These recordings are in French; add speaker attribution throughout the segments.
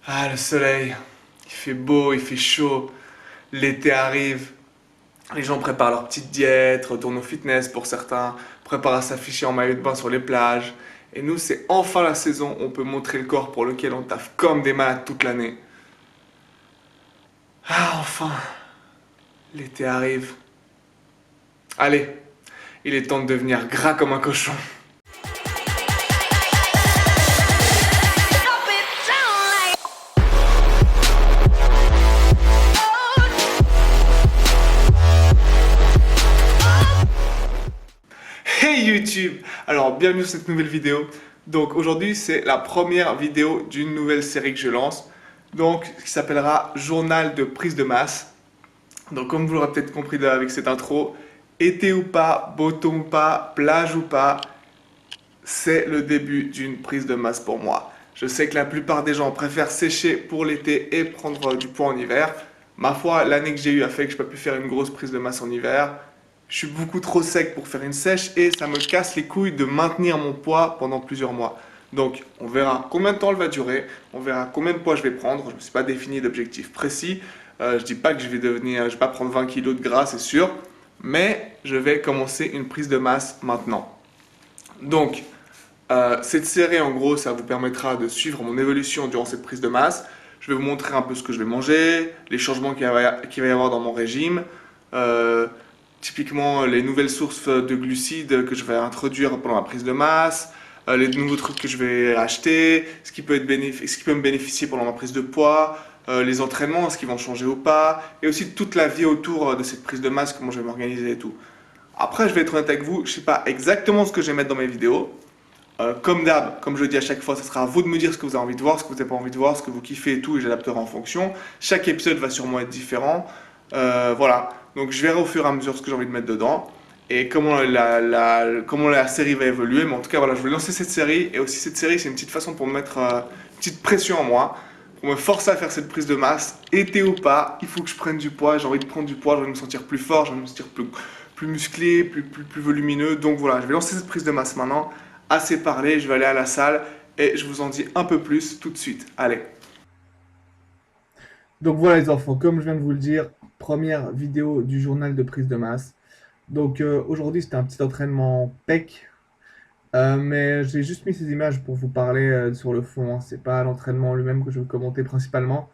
Speaker 1: Ah, le soleil, il fait beau, il fait chaud, l'été arrive, les gens préparent leur petite diète, retournent au fitness pour certains, préparent à s'afficher en maillot de bain sur les plages. Et nous, c'est enfin la saison, on peut montrer le corps pour lequel on taffe comme des malades toute l'année. Ah, enfin, l'été arrive. Allez, il est temps de devenir gras comme un cochon. Hey YouTube! Alors, bienvenue sur cette nouvelle vidéo. Donc, aujourd'hui, c'est la première vidéo d'une nouvelle série que je lance. Donc, qui s'appellera Journal de prise de masse. Donc, comme vous l'aurez peut-être compris avec cette intro, été ou pas, beau temps ou pas, plage ou pas, c'est le début d'une prise de masse pour moi. Je sais que la plupart des gens préfèrent sécher pour l'été et prendre du poids en hiver. Ma foi, l'année que j'ai eue a fait que je n'ai pas pu faire une grosse prise de masse en hiver. Je suis beaucoup trop sec pour faire une sèche et ça me casse les couilles de maintenir mon poids pendant plusieurs mois. Donc, on verra combien de temps elle va durer, on verra combien de poids je vais prendre. Je ne me suis pas défini d'objectif précis. Je dis pas que je vais pas prendre 20 kilos de gras, c'est sûr, mais je vais commencer une prise de masse maintenant. Donc, cette série, en gros, ça vous permettra de suivre mon évolution durant cette prise de masse. Je vais vous montrer un peu ce que je vais manger, les changements qu'il va y avoir dans mon régime, euh, typiquement les nouvelles sources de glucides que je vais introduire pendant la prise de masse, les nouveaux trucs que je vais acheter, ce qui peut me bénéficier pendant ma prise de poids, les entraînements, est-ce qu'ils vont changer ou pas, et aussi toute la vie autour de cette prise de masse, comment je vais m'organiser et tout. Après, je vais être honnête avec vous, je ne sais pas exactement ce que je vais mettre dans mes vidéos. Comme d'hab, comme je le dis à chaque fois, ce sera à vous de me dire ce que vous avez envie de voir, ce que vous n'avez pas envie de voir, ce que vous kiffez et tout, et j'adapterai en fonction. Chaque épisode va sûrement être différent. Voilà, donc je verrai au fur et à mesure ce que j'ai envie de mettre dedans et comment la série va évoluer. Mais en tout cas, voilà, je vais lancer cette série et aussi cette série, c'est une petite façon pour me mettre une petite pression en moi, pour me forcer à faire cette prise de masse. Été ou pas, il faut que je prenne du poids, j'ai envie de prendre du poids, j'ai envie de me sentir plus fort, j'ai envie de me sentir plus musclé, plus volumineux. Donc voilà, je vais lancer cette prise de masse maintenant. Assez parlé, je vais aller à la salle et je vous en dis un peu plus tout de suite. Allez. Donc voilà les enfants, comme je viens de vous le dire, première vidéo du journal de prise de masse. Donc aujourd'hui c'était un petit entraînement PEC, mais j'ai juste mis ces images pour vous parler sur le fond, hein. C'est pas l'entraînement lui-même que je vais commenter principalement.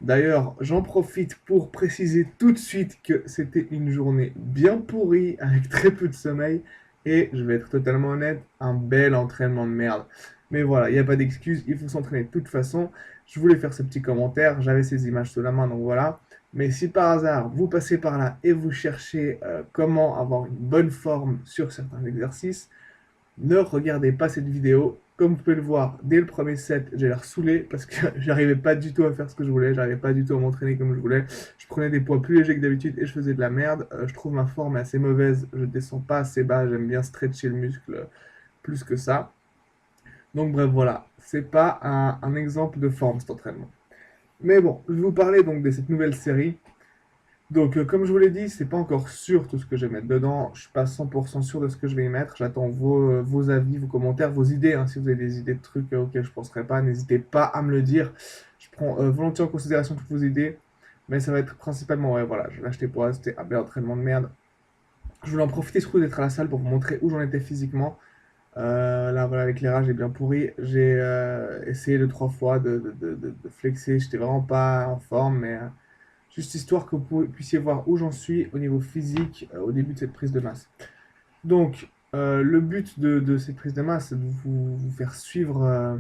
Speaker 1: D'ailleurs, j'en profite pour préciser tout de suite que c'était une journée bien pourrie, avec très peu de sommeil, et je vais être totalement honnête, un bel entraînement de merde. Mais voilà, il n'y a pas d'excuse, il faut s'entraîner de toute façon. Je voulais faire ce petit commentaire, j'avais ces images sous la main, donc voilà. Mais si par hasard vous passez par là et vous cherchez comment avoir une bonne forme sur certains exercices, ne regardez pas cette vidéo. Comme vous pouvez le voir, dès le premier set, j'ai l'air saoulé parce que j'arrivais pas du tout à faire ce que je voulais, j'arrivais pas du tout à m'entraîner comme je voulais. Je prenais des poids plus légers que d'habitude et je faisais de la merde. Je trouve ma forme assez mauvaise, je descends pas assez bas, j'aime bien stretcher le muscle plus que ça. Donc bref, voilà, c'est pas un exemple de forme cet entraînement. Mais bon, je vais vous parler donc de cette nouvelle série. Donc, comme je vous l'ai dit, c'est pas encore sûr tout ce que je vais mettre dedans. Je suis pas 100% sûr de ce que je vais y mettre. J'attends vos avis, vos commentaires, vos idées, hein. Si vous avez des idées de trucs auxquels je penserai pas, n'hésitez pas à me le dire. Je prends volontiers en considération toutes vos idées. Mais ça va être principalement, ouais, voilà, je vais acheter pour rester un bel entraînement de merde. Je voulais en profiter surtout d'être à la salle pour vous montrer où j'en étais physiquement. Là, voilà, l'éclairage est bien pourri. J'ai essayé deux, trois fois de flexer. J'étais vraiment pas en forme, mais juste histoire que vous puissiez voir où j'en suis au niveau physique au début de cette prise de masse. Donc, le but de cette prise de masse, c'est de vous faire suivre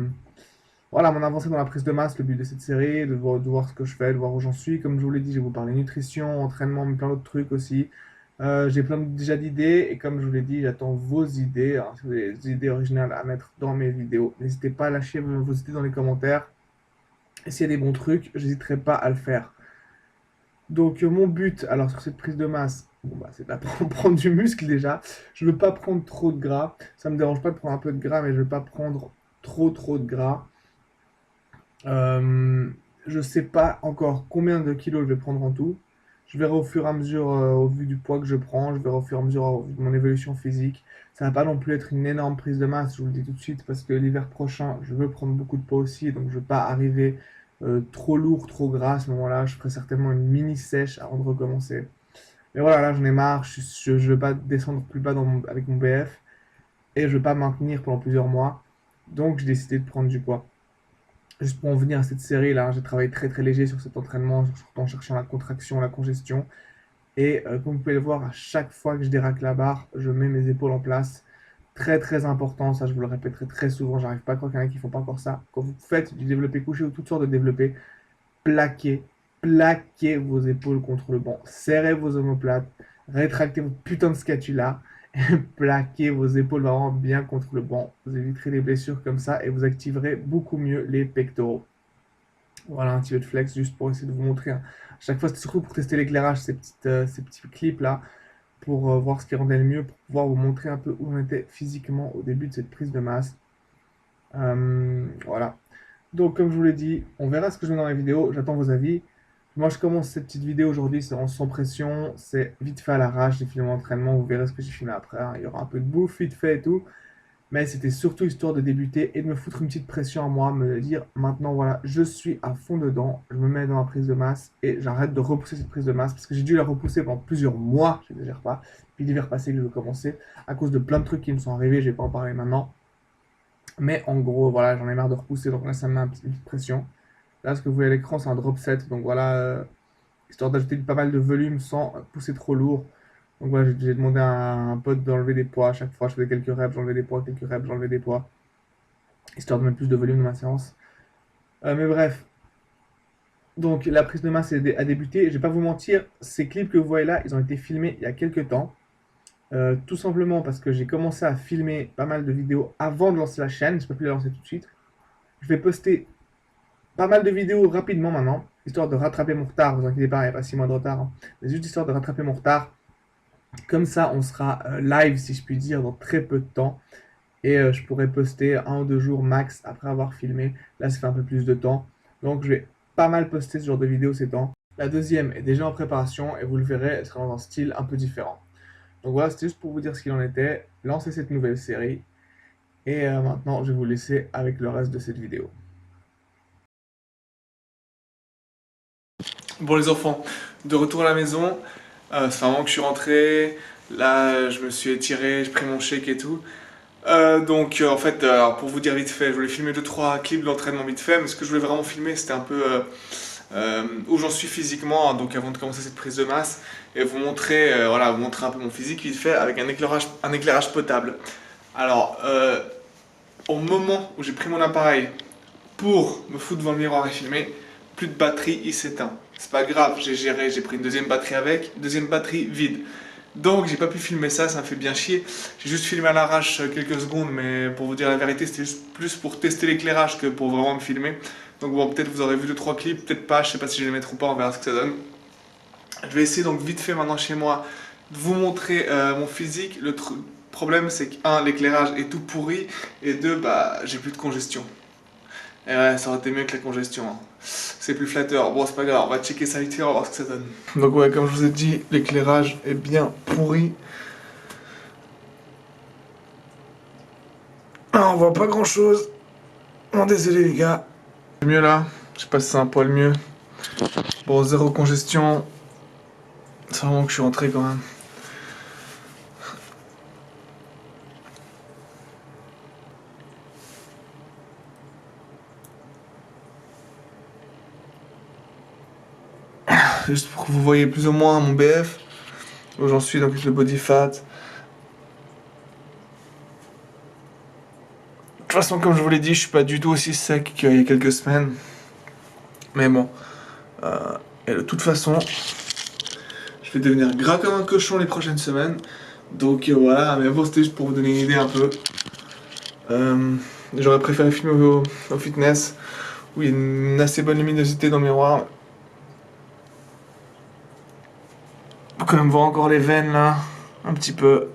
Speaker 1: voilà, mon avancée dans la prise de masse, le but de cette série, de voir ce que je fais, de voir où j'en suis. Comme je vous l'ai dit, je vais vous parler nutrition, entraînement, mais plein d'autres trucs aussi. J'ai déjà d'idées et comme je vous l'ai dit, j'attends vos idées. Alors, si vous avez des idées originales à mettre dans mes vidéos, n'hésitez pas à lâcher vos idées dans les commentaires. Et s'il y a des bons trucs, j'hésiterai pas à le faire. Donc mon but, alors sur cette prise de masse, bon, bah, c'est de prendre du muscle déjà. Je ne veux pas prendre trop de gras. Ça ne me dérange pas de prendre un peu de gras, mais je ne veux pas prendre trop de gras. Je ne sais pas encore combien de kilos je vais prendre en tout. Je verrai au fur et à mesure, au vu du poids que je prends, je verrai au fur et à mesure au vu de mon évolution physique. Ça ne va pas non plus être une énorme prise de masse, je vous le dis tout de suite, parce que l'hiver prochain, je veux prendre beaucoup de poids aussi, donc je ne veux pas arriver trop lourd, trop gras à ce moment-là. Je ferai certainement une mini sèche avant de recommencer. Mais voilà, là j'en ai marre, je veux pas descendre plus bas avec mon BF et je veux pas maintenir pendant plusieurs mois. Donc j'ai décidé de prendre du poids. Juste pour en venir à cette série là, j'ai travaillé très très léger sur cet entraînement, surtout en cherchant la contraction, la congestion. Et comme vous pouvez le voir, à chaque fois que je déraque la barre, je mets mes épaules en place. Très très important, ça je vous le répéterai très souvent, j'arrive pas à croire qu'il y en a qui font pas encore ça. Quand vous faites du développé couché ou toutes sortes de développés, plaquez, plaquez vos épaules contre le banc, serrez vos omoplates, rétractez votre putain de scatula, et plaquez vos épaules vraiment bien contre le banc. Vous éviterez les blessures comme ça et vous activerez beaucoup mieux les pectoraux. Voilà un petit peu de flex juste pour essayer de vous montrer, hein. À chaque fois, c'était surtout pour tester l'éclairage, ces petits clips là, pour voir ce qui rendait le mieux, pour pouvoir vous montrer un peu où on était physiquement au début de cette prise de masse. Voilà. Donc, comme je vous l'ai dit, on verra ce que je mets dans la vidéo. J'attends vos avis. Moi, je commence cette petite vidéo aujourd'hui, c'est sans pression. C'est vite fait à l'arrache. J'ai filmé l'entraînement. Vous verrez ce que j'ai filmé après, hein. Il y aura un peu de bouffe, vite fait et tout. Mais c'était surtout histoire de débuter et de me foutre une petite pression à moi, me dire maintenant, voilà, je suis à fond dedans. Je me mets dans la prise de masse et j'arrête de repousser cette prise de masse parce que j'ai dû la repousser pendant plusieurs mois. Je n'exagère pas. Puis l'hiver passé que je veux commencer à cause de plein de trucs qui me sont arrivés. Je vais pas en parler maintenant. Mais en gros, voilà, j'en ai marre de repousser, donc là, ça me met une petite pression. Là, ce que vous voyez à l'écran, c'est un drop set, donc voilà, histoire d'ajouter pas mal de volume sans pousser trop lourd. Donc voilà, j'ai demandé à un pote d'enlever des poids. À chaque fois, je faisais quelques reps, j'enlevais des poids, quelques reps, j'enlevais des poids, histoire de mettre plus de volume dans ma séance. Mais bref, donc la prise de masse a débuté. Je vais pas vous mentir, ces clips que vous voyez là, ils ont été filmés il y a quelques temps. Tout simplement parce que j'ai commencé à filmer pas mal de vidéos avant de lancer la chaîne. Je peux plus la lancer tout de suite. Je vais poster pas mal de vidéos rapidement maintenant, histoire de rattraper mon retard. Vous inquiétez pas, il n'y a pas 6 mois de retard, hein. Mais juste histoire de rattraper mon retard. Comme ça, on sera live, si je puis dire, dans très peu de temps. Et je pourrai poster 1 ou 2 jours max après avoir filmé. Là, ça fait un peu plus de temps. Donc, je vais pas mal poster ce genre de vidéos ces temps. La deuxième est déjà en préparation et vous le verrez, elle sera dans un style un peu différent. Donc voilà, c'était juste pour vous dire ce qu'il en était, lancer cette nouvelle série. Et maintenant, je vais vous laisser avec le reste de cette vidéo. Bon les enfants, de retour à la maison, ça fait un moment que je suis rentré, là je me suis étiré, j'ai pris mon shake et tout. Donc en fait, alors, pour vous dire vite fait, je voulais filmer 2 3 clips d'entraînement vite fait, mais ce que je voulais vraiment filmer c'était un peu où j'en suis physiquement, hein, donc avant de commencer cette prise de masse, et vous montrer, voilà, vous montrer un peu mon physique vite fait avec un éclairage potable. Alors, au moment où j'ai pris mon appareil pour me foutre devant le miroir et filmer, plus de batterie, il s'éteint. C'est pas grave, j'ai géré, j'ai pris une deuxième batterie avec, deuxième batterie vide. Donc j'ai pas pu filmer ça, ça me fait bien chier. J'ai juste filmé à l'arrache quelques secondes, mais pour vous dire la vérité, c'était juste plus pour tester l'éclairage que pour vraiment me filmer. Donc bon, peut-être vous aurez vu 2 3 clips, peut-être pas, je sais pas si je vais les mettre ou pas, on verra ce que ça donne. Je vais essayer donc vite fait maintenant chez moi de vous montrer mon physique. Le problème c'est que 1, l'éclairage est tout pourri, et 2, bah j'ai plus de congestion. Et ouais, ça aurait été mieux que la congestion, hein. C'est plus flatteur. Bon, c'est pas grave, on va checker ça vite fait, on va voir ce que ça donne. Donc ouais, comme je vous ai dit, l'éclairage est bien pourri. Ah, on voit pas grand chose. Oh, désolé les gars. C'est mieux là, je sais pas si c'est un poil mieux. Bon, zéro congestion. C'est vraiment que je suis rentré quand même. Juste pour que vous voyez plus ou moins mon BF. Où j'en suis donc avec le body fat. De toute façon, comme je vous l'ai dit, je suis pas du tout aussi sec qu'il y a quelques semaines. Mais bon. Et de toute façon, je vais devenir gras comme un cochon les prochaines semaines. Donc voilà, mais bon, c'était juste pour vous donner une idée un peu. J'aurais préféré filmer au fitness, où il y a une assez bonne luminosité dans le miroir. Faut quand même voir encore les veines là, un petit peu.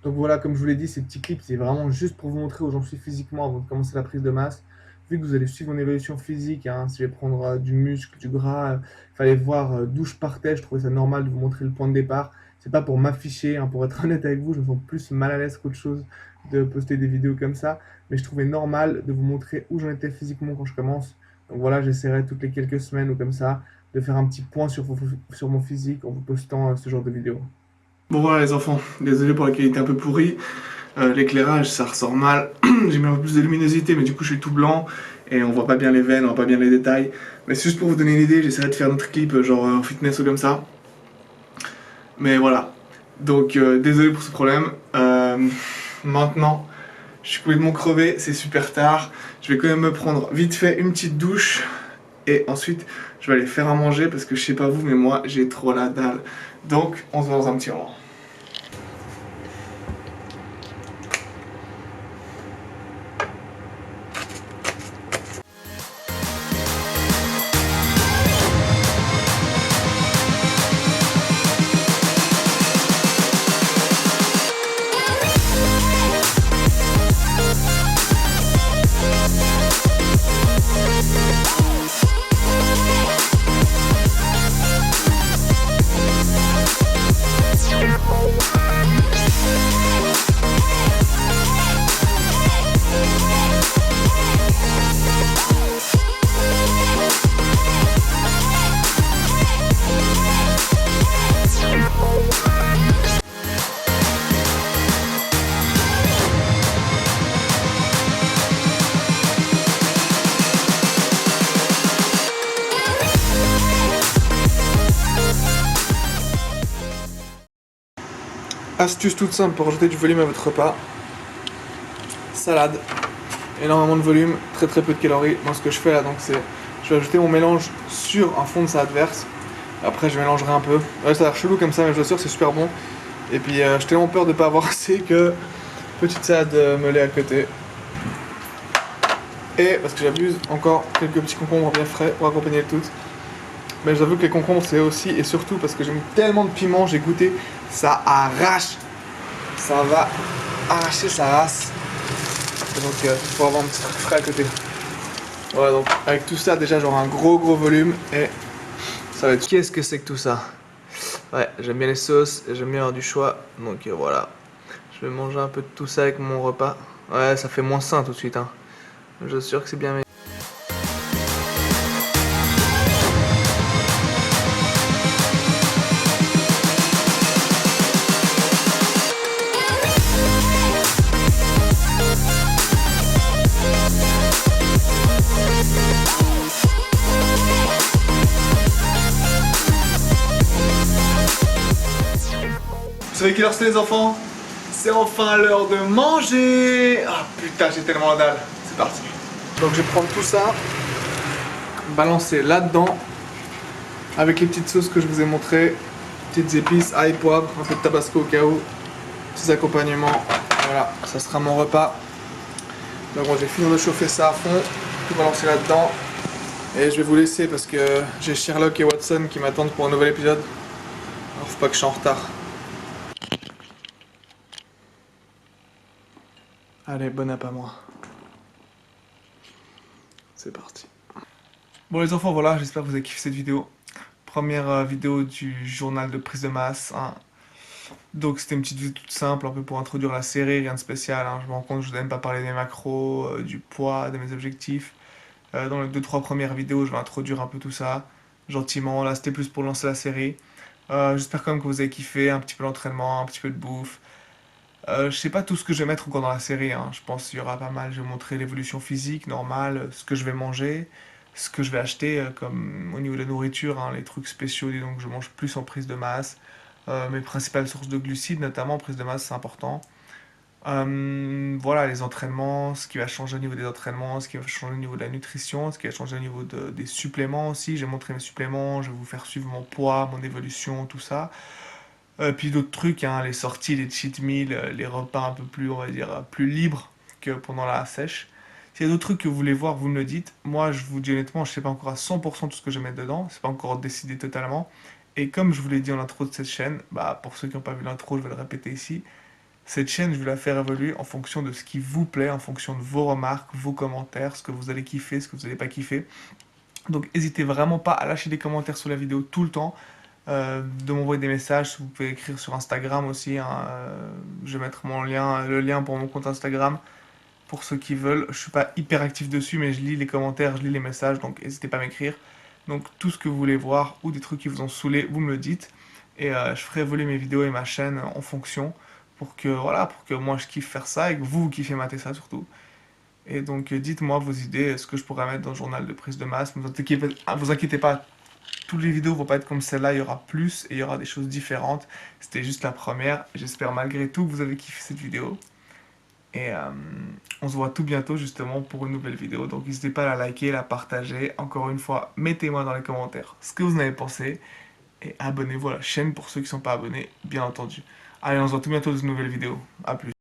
Speaker 1: Donc voilà, comme je vous l'ai dit, ces petits clips, c'est vraiment juste pour vous montrer où j'en suis physiquement avant de commencer la prise de masse. Vu que vous allez suivre mon évolution physique, hein, si je vais prendre du muscle, du gras, il fallait voir d'où je partais. Je trouvais ça normal de vous montrer le point de départ. C'est pas pour m'afficher, hein, pour être honnête avec vous, je me sens plus mal à l'aise qu'autre chose de poster des vidéos comme ça, mais je trouvais normal de vous montrer où j'en étais physiquement quand je commence. Donc voilà, j'essaierai toutes les quelques semaines ou comme ça de faire un petit point sur mon physique en vous postant ce genre de vidéos.
Speaker 2: Bon voilà les enfants, désolé pour la qualité un peu pourrie. L'éclairage ça ressort mal. J'ai mis un peu plus de luminosité mais du coup je suis tout blanc et on voit pas bien les veines, on voit pas bien les détails. Mais c'est juste pour vous donner une idée, j'essaierai de faire notre clip genre en fitness ou comme ça. Mais voilà. Donc désolé pour ce problème. Maintenant, je suis complètement crevé, c'est super tard. Je vais quand même me prendre vite fait une petite douche. Et ensuite, je vais aller faire à manger parce que je sais pas vous, mais moi j'ai trop la dalle. Donc, on se voit dans un petit moment. Astuce toute simple pour rajouter du volume à votre repas. Salade, énormément de volume, très peu de calories. Moi ce que je fais là, donc c'est, je vais ajouter mon mélange sur un fond de salade verte. Après je mélangerai un peu. Ouais, ça a l'air chelou comme ça mais je vous assure c'est super bon. Et puis j'ai tellement peur de pas avoir assez que petite salade melée à côté. Et parce que j'abuse, encore quelques petits concombres bien frais pour accompagner le tout. Mais j'avoue que les concombres c'est aussi et surtout parce que j'ai mis tellement de piment, j'ai goûté, ça arrache. Ça va arracher sa race. Et donc il faut avoir un petit truc frais à côté. Voilà, donc avec tout ça déjà j'aurai un gros volume et ça va être... Qu'est-ce que c'est que tout ça? Ouais, j'aime bien les sauces et j'aime bien avoir du choix. Donc voilà, je vais manger un peu de tout ça avec mon repas. Ouais, ça fait moins sain tout de suite, hein. Je suis sûr que c'est bien meilleur. Vous savez quelle heure c'est les enfants? C'est enfin l'heure de manger. Ah putain, j'ai tellement la dalle. C'est parti. Donc je vais prendre tout ça, balancer là-dedans, avec les petites sauces que je vous ai montrées, petites épices, ail, poivre, un peu de tabasco au cas où, petits accompagnements. Voilà, ça sera mon repas. Donc bon, je vais finir de chauffer ça à fond, tout balancer là-dedans. Et je vais vous laisser parce que j'ai Sherlock et Watson qui m'attendent pour un nouvel épisode. Alors faut pas que je sois en retard. Allez, bon app à moi. C'est parti. Bon les enfants, voilà, j'espère que vous avez kiffé cette vidéo. Première vidéo du journal de prise de masse, hein. Donc c'était une petite vidéo toute simple, un peu pour introduire la série, rien de spécial, hein. Je me rends compte que je n'aime pas parler des macros, du poids, de mes objectifs. Dans les 2-3 premières vidéos, je vais introduire un peu tout ça, gentiment. Là c'était plus pour lancer la série. J'espère quand même que vous avez kiffé, un petit peu l'entraînement, un petit peu de bouffe. Je sais pas tout ce que je vais mettre encore dans la série, hein. Je pense qu'il y aura pas mal. Je vais montrer l'évolution physique normale, ce que je vais manger, ce que je vais acheter, comme au niveau de la nourriture, hein, les trucs spéciaux, disons que je mange plus en prise de masse. Mes principales sources de glucides, notamment en prise de masse, c'est important. Voilà, les entraînements, ce qui va changer au niveau des entraînements, ce qui va changer au niveau de la nutrition, ce qui va changer au niveau des suppléments aussi. Je vais montrer mes suppléments, je vais vous faire suivre mon poids, mon évolution, tout ça. Puis d'autres trucs, hein, les sorties, les cheat meals, les repas un peu plus, on va dire, plus libres que pendant la sèche. S'il y a d'autres trucs que vous voulez voir, vous me le dites. Moi, je vous dis honnêtement, je sais pas encore à 100% tout ce que je vais mettre dedans. C'est pas encore décidé totalement. Et comme je vous l'ai dit en intro de cette chaîne, bah, pour ceux qui n'ont pas vu l'intro, je vais le répéter ici. Cette chaîne, je vais la faire évoluer en fonction de ce qui vous plaît, en fonction de vos remarques, vos commentaires, ce que vous allez kiffer, ce que vous n'allez pas kiffer. Donc n'hésitez vraiment pas à lâcher des commentaires sous la vidéo tout le temps. de m'envoyer des messages. Vous pouvez écrire sur Instagram aussi, hein, je vais mettre le lien pour mon compte Instagram pour ceux qui veulent. Je suis pas hyper actif dessus, mais je lis les commentaires, je lis les messages, donc n'hésitez pas à m'écrire. Donc tout ce que vous voulez voir ou des trucs qui vous ont saoulé, vous me le dites. Et je ferai évoluer mes vidéos et ma chaîne en fonction pour que, voilà, pour que moi je kiffe faire ça et que vous kiffez mater ça surtout. Et donc dites-moi vos idées, ce que je pourrais mettre dans le journal de prise de masse. Vous inquiétez pas, toutes les vidéos vont pas être comme celle-là, il y aura plus et il y aura des choses différentes. C'était juste la première. J'espère malgré tout que vous avez kiffé cette vidéo. Et on se voit tout bientôt justement pour une nouvelle vidéo. Donc n'hésitez pas à la liker, la partager. Encore une fois, mettez-moi dans les commentaires ce que vous en avez pensé. Et abonnez-vous à la chaîne pour ceux qui ne sont pas abonnés, bien entendu. Allez, on se voit tout bientôt dans une nouvelle vidéo. A plus.